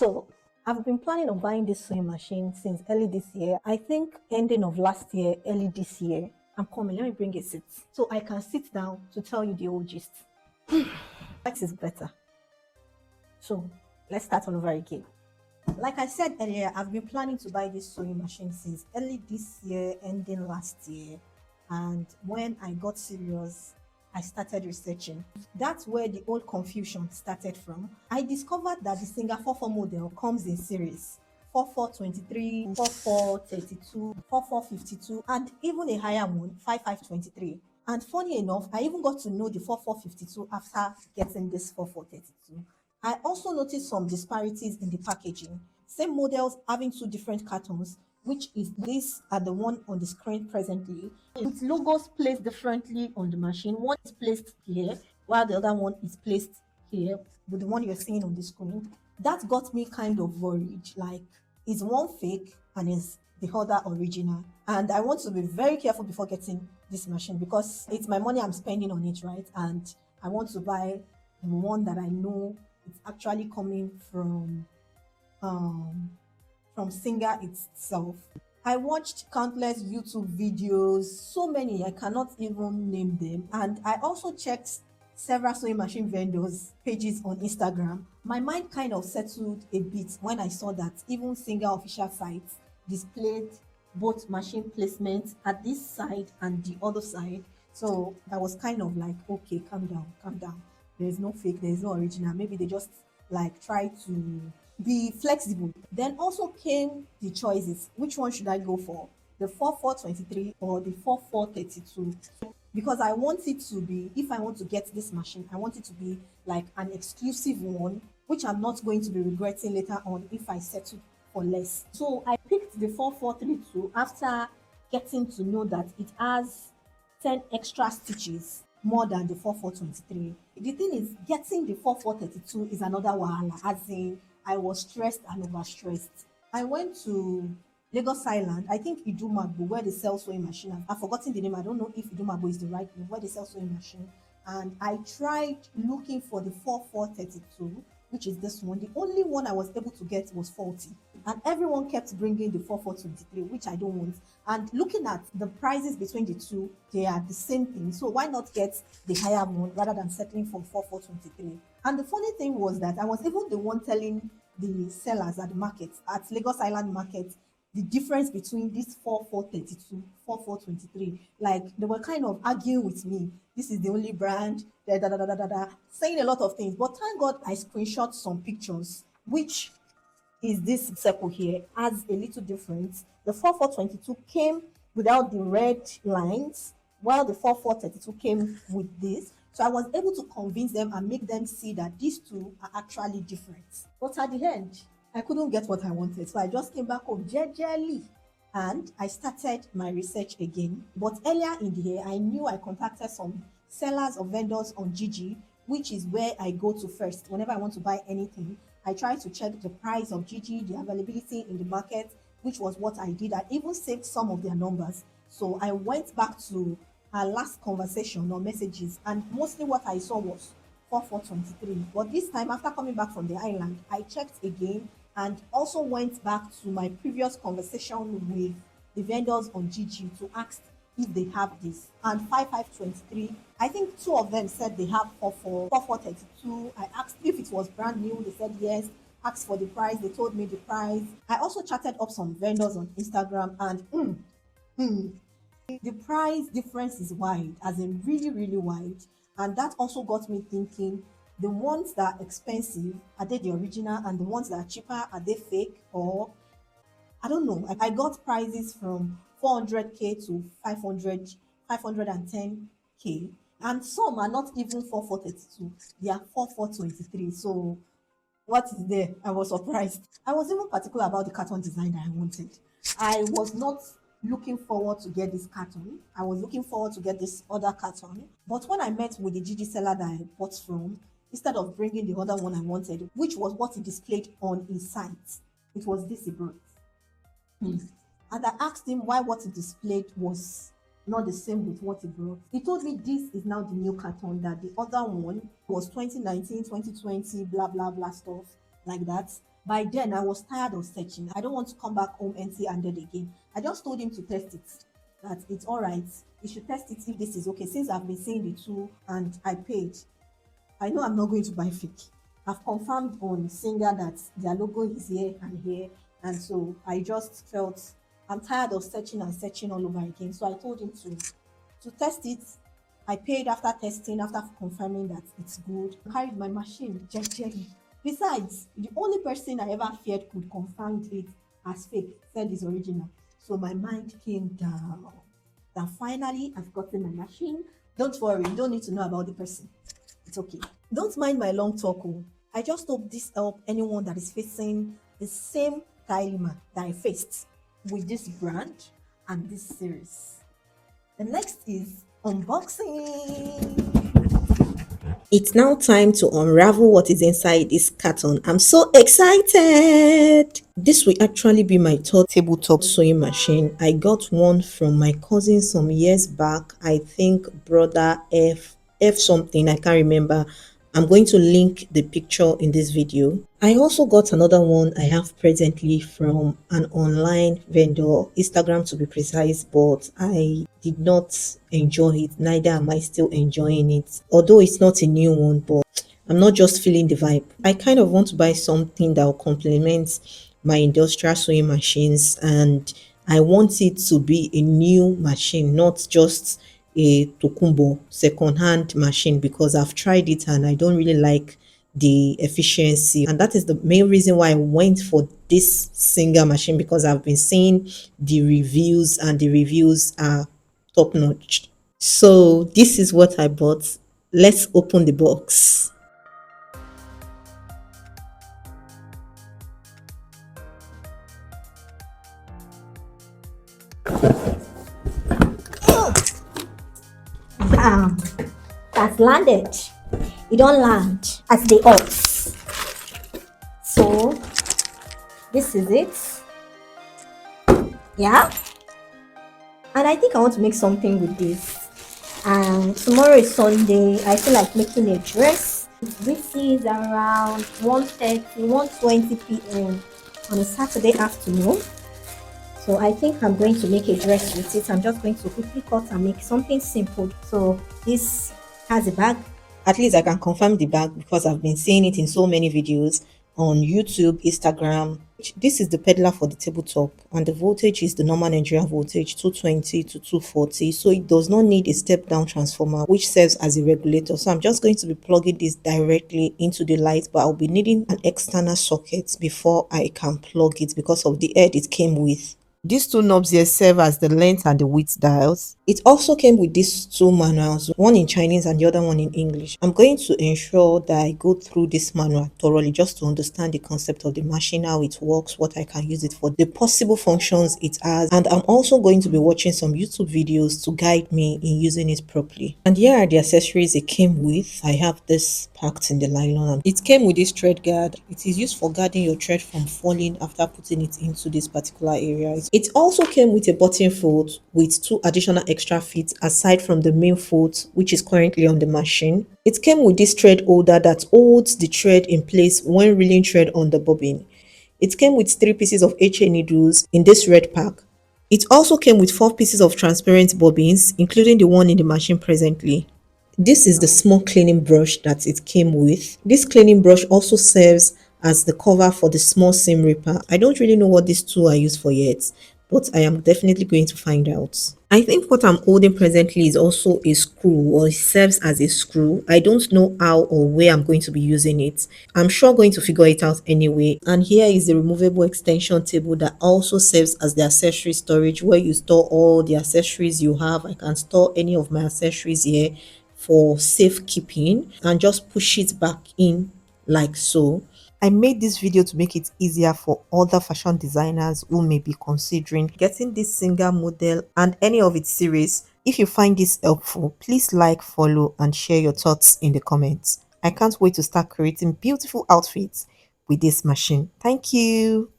So I've been planning on buying this sewing machine since early this year. I think ending of last year, early this year. I'm coming, let me bring a seat. So I can sit down to tell you the whole gist. X is better. So let's start all over again. Like I said earlier, I've been planning to buy this sewing machine since early this year, ending last year. And when I got serious, I started researching. That's where the old confusion started from. I discovered that the Singer 44 model comes in series 4423, 4432, 4452, and even a higher one, 5523. And funny enough, I even got to know the 4452 after getting this 4432. I also noticed some disparities in the packaging. Same models having two different cartons, which is this are the one on the screen presently, with logos placed differently on the machine. One is placed here, while the other one is placed here, with the one you're seeing on the screen. That got me kind of worried, like, is one fake and is the other original? And I want to be very careful before getting this machine because it's my money I'm spending on it, right? And I want to buy the one that I know it's actually coming from Singer itself. I watched countless YouTube videos, so many I cannot even name them, and I also checked several sewing machine vendors pages on Instagram. My mind kind of settled a bit when I saw that even Singer official sites displayed both machine placements at this side and the other side. So I was kind of like, okay, calm down, calm down. There's no fake, there's no original. Maybe they just like try to be flexible. Then also came the choices. Which one should I go for? The 4423 or the 4432? Because I want it to be, if I want to get this machine, I want it to be like an exclusive one, which I'm not going to be regretting later on if I settle for less. So I picked the 4432 after getting to know that it has 10 extra stitches more than the 4423. The thing is, getting the 4432 is another wahala, as in I was stressed and overstressed. I went to Lagos Island, I think Idumagbo, where they sell sewing machine. I've forgotten the name. I don't know if Idumagbo is the right name, where they sell sewing machine. And I tried looking for the 4432, which is this one. The only one I was able to get was faulty. And everyone kept bringing the 4423, which I don't want. And looking at the prices between the two, they are the same thing. So why not get the higher one rather than settling for 4423? And the funny thing was that I was even the one telling the sellers at the market, at Lagos Island Market, the difference between this 4432, 4423. Like they were kind of arguing with me. This is the only brand, saying a lot of things. But thank God I screenshot some pictures, which is this circle here, adds a little difference. The 4422 came without the red lines, while the 4432 came with this. So I was able to convince them and make them see that these two are actually different. But at the end, I couldn't get what I wanted. So I just came back home gingerly and I started my research again. But earlier in the year, I knew I contacted some sellers or vendors on Gigi, which is where I go to first. Whenever I want to buy anything, I try to check the price of Gigi, the availability in the market, which was what I did. I even saved some of their numbers. So I went back to our last conversation or messages, and mostly what I saw was 4423. But this time, after coming back from the island, I checked again and also went back to my previous conversation with the vendors on Gigi to ask if they have this. And 5523, I think two of them said they have 4432. I asked if it was brand new. They said yes. Asked for the price. They told me the price. I also chatted up some vendors on Instagram, and the price difference is wide, as in really, really wide. And that also got me thinking, the ones that are expensive, are they the original? And the ones that are cheaper, are they fake? Or, I don't know. I got prices from 400k to 510k. And some are not even 4432. They are 4423. So, what is there? I was surprised. I was even particular about the carton design that I wanted. I was not looking forward to get this carton. I was looking forward to get this other carton. But when I met with the Gigi seller that I bought from, instead of bringing the other one I wanted, which was what he displayed on his site, it was this he brought. And I asked him why what he displayed was not the same with what he brought. He told me this is now the new carton, that the other one was 2019, 2020, blah, blah, blah stuff like that. By then, I was tired of searching. I don't want to come back home empty handed again. I just told him to test it, that it's all right. He should test it if this is okay. Since I've been seeing the two and I paid, I know I'm not going to buy fake. I've confirmed on Singer that their logo is here and here. And so I just felt I'm tired of searching and searching all over again. So I told him to test it. I paid after testing, after confirming that it's good. I carried my machine, jejely. Besides, the only person I ever feared could confirm it as fake said it's original. So my mind came down. Then finally, I've gotten my machine. Don't worry, you don't need to know about the person. It's okay. Don't mind my long talk. Oh. I just hope this help anyone that is facing the same dilemma that I faced with this brand and this series. The next is unboxing. It's now time to unravel what is inside this carton. I'm so excited! This will actually be my third tabletop sewing machine. I got one from my cousin some years back. I think brother F something, I can't remember. I'm going to link the picture in this video. I also got another one I have presently from an online vendor, Instagram to be precise, but I did not enjoy it. Neither am I still enjoying it. Although it's not a new one, but I'm not just feeling the vibe. I kind of want to buy something that will complement my industrial sewing machines, and I want it to be a new machine, not just a Tokumbo second-hand machine, because I've tried it and I don't really like the efficiency. And that is the main reason why I went for this Singer machine, because I've been seeing the reviews and the reviews are top notch. So this is what I bought. Let's open the box. Bam! That's landed. It don't land as they ought. So this is it. Yeah. And I think I want to make something with this. And tomorrow is Sunday. I feel like making a dress. This is around 1:30, 1:20 p.m. on a Saturday afternoon. So I think I'm going to make a dress with it. I'm just going to quickly cut and make something simple. So this has a bag. At least I can confirm the bag because I've been seeing it in so many videos on YouTube, Instagram. This is the peddler for the tabletop, and the voltage is the normal Nigerian voltage, 220 to 240. So it does not need a step down transformer, which serves as a regulator. So I'm just going to be plugging this directly into the light, but I'll be needing an external socket before I can plug it because of the head it came with. These two knobs here serve as the length and the width dials. It also came with these two manuals, one in Chinese and the other one in English. I'm going to ensure that I go through this manual thoroughly just to understand the concept of the machine, how it works, what I can use it for, the possible functions it has, and I'm also going to be watching some YouTube videos to guide me in using it properly. And here are the accessories it came with. I have this packed in the nylon. It came with this thread guard. It is used for guarding your thread from falling after putting it into this particular area. It also came with a button foot with two additional extra feet aside from the main foot, which is currently on the machine. It came with this thread holder that holds the thread in place when reeling thread on the bobbin. It came with 3 pieces of HA needles in this red pack. It also came with 4 pieces of transparent bobbins, including the one in the machine presently. This is the small cleaning brush that it came with. This cleaning brush also serves as the cover for the small seam ripper. I don't really know what these two are used for yet, but I am definitely going to find out. I think what I'm holding presently is also a screw, or it serves as a screw. I don't know how or where I'm going to be using it. I'm sure going to figure it out anyway. And here is the removable extension table that also serves as the accessory storage, where you store all the accessories you have. I can store any of my accessories here for safekeeping and just push it back in like so. I made this video to make it easier for other fashion designers who may be considering getting this Singer model and any of its series. If you find this helpful, please like, follow, and share your thoughts in the comments. I can't wait to start creating beautiful outfits with this machine. Thank you.